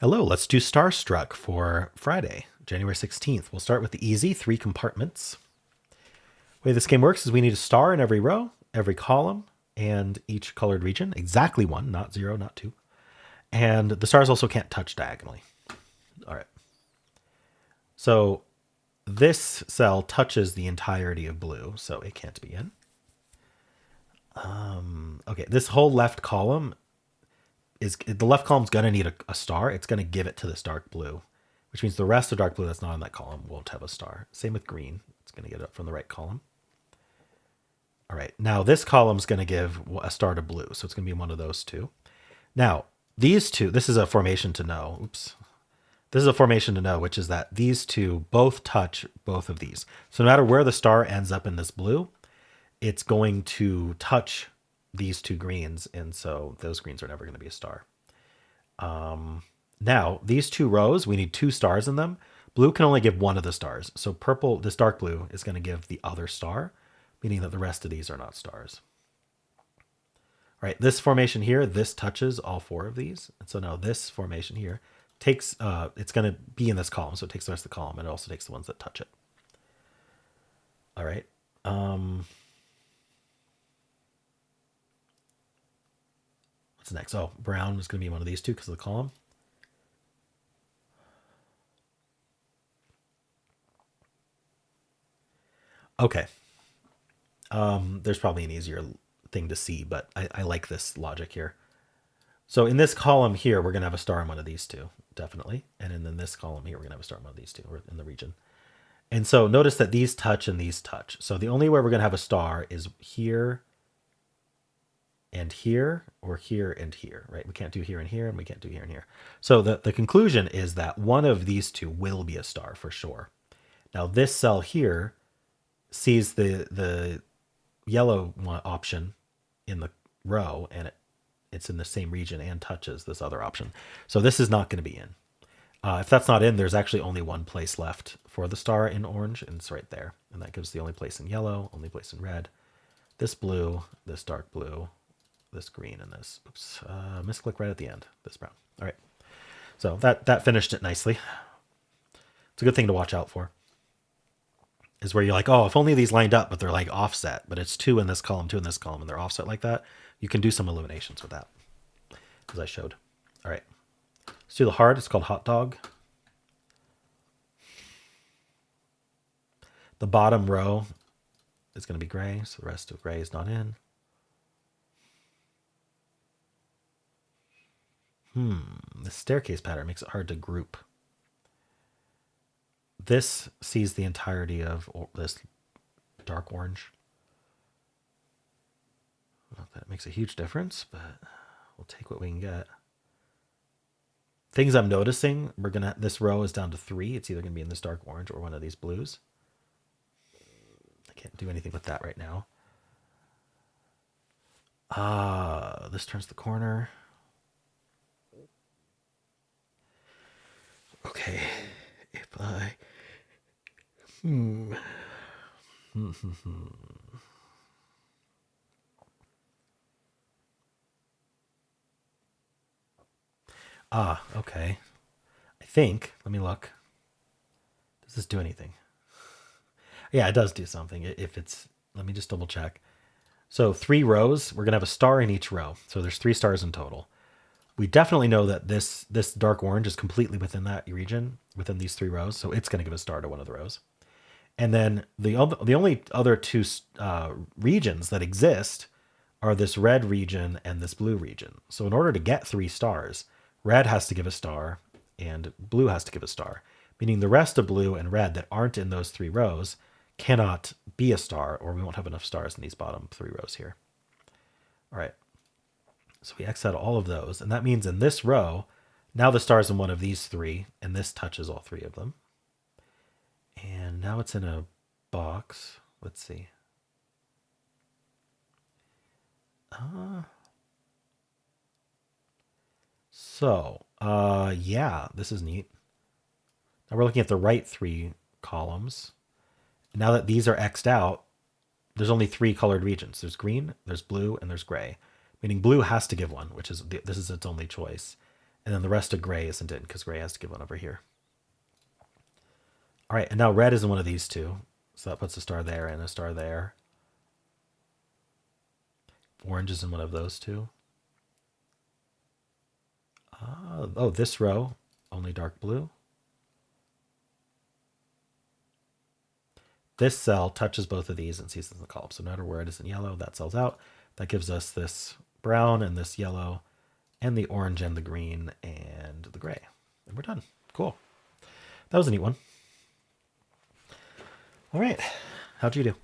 Hello, let's do Starstruck for Friday, January 16th. We'll start with the easy 3 compartments. The way this game works is we need a star in every row, every column, and each colored region. Exactly one, not zero, not two. And the stars also can't touch diagonally. All right. So this cell touches the entirety of blue, so it can't be in. Okay, this whole left column is the left column's gonna need a star. It's gonna give it to this dark blue, which means the rest of dark blue that's not in that column won't have a star. Same with green. It's gonna get it from the right column. All right, now this column's gonna give a star to blue, so it's gonna be one of those two. Now these two, this is a formation to know. Oops. This is a formation to know, which is that these two both touch both of these. So no matter where the star ends up in this blue, it's going to touch these two greens, and so those greens are never going to be a star. Now, these two rows, we need two stars in them. Blue can only give one of the stars. So purple, this dark blue, is going to give the other star, meaning that the rest of these are not stars. All right, this formation here, this touches all four of these. And so now this formation here takes, it's going to be in this column. So it takes the rest of the column, and it also takes the ones that touch it. All right. What's next? Oh, brown is going to be one of these two because of the column. Okay. There's probably an easier thing to see, but I like this logic here. So in this column here, we're going to have a star in one of these two, definitely. And then in this column here, we're going to have a star in one of these two, or in the region. And so notice that these touch and these touch. So the only way we're going to have a star is here and here, or here and here, right? We can't do here and here, and we can't do here and here. So the conclusion is that one of these two will be a star for sure. Now this cell here sees the yellow option in the row, and it's in the same region and touches this other option. So this is not going to be in. If that's not in, there's actually only one place left for the star in orange, and it's right there. And that gives the only place in yellow, only place in red, this blue, this dark blue, this green, and this, oops, misclick right at the end, this brown. All right. So that finished it nicely. It's a good thing to watch out for. Is where you're like, oh, if only these lined up, but they're like offset, but it's two in this column, two in this column, and they're offset like that. You can do some eliminations with that, as I showed. All right. Let's do the hard. It's called hot dog. The bottom row is going to be gray, so the rest of gray is not in. The staircase pattern makes it hard to group. This sees the entirety of this dark orange. Not that it makes a huge difference, but we'll take what we can get. Things I'm noticing, this row is down to 3. It's either gonna be in this dark orange or one of these blues. I can't do anything with that right now. This turns the corner. Okay, if I okay. I think, let me look. Does this do anything? Yeah, it does do something. If it's, let me just double check. So 3 rows, we're gonna have a star in each row. So there's 3 stars in total. We definitely know that this dark orange is completely within that region, within these 3 rows. So it's gonna give a star to one of the rows. And then the only other 2 regions that exist are this red region and this blue region. So in order to get 3 stars, red has to give a star and blue has to give a star, meaning the rest of blue and red that aren't in those 3 rows cannot be a star, or we won't have enough stars in these bottom 3 rows here. All right. So we X out all of those, and that means in this row, now the star's in one of these 3, and this touches all 3 of them. And now it's in a box. Let's see. Yeah, this is neat. Now we're looking at the right 3 columns. Now that these are X'd out, there's only 3 colored regions. There's green, there's blue, and there's gray. Meaning blue has to give one, which is this is its only choice. And then the rest of gray isn't in because gray has to give one over here. All right, and now red is in one of these two. So that puts a star there and a star there. Orange is in one of those two. Oh, this row, only dark blue. This cell touches both of these and sees in the column. So no matter where it is in yellow, that cell's out. That gives us this brown and this yellow and the orange and the green and the gray. And we're done. Cool. That was a neat one. All right. How'd you do?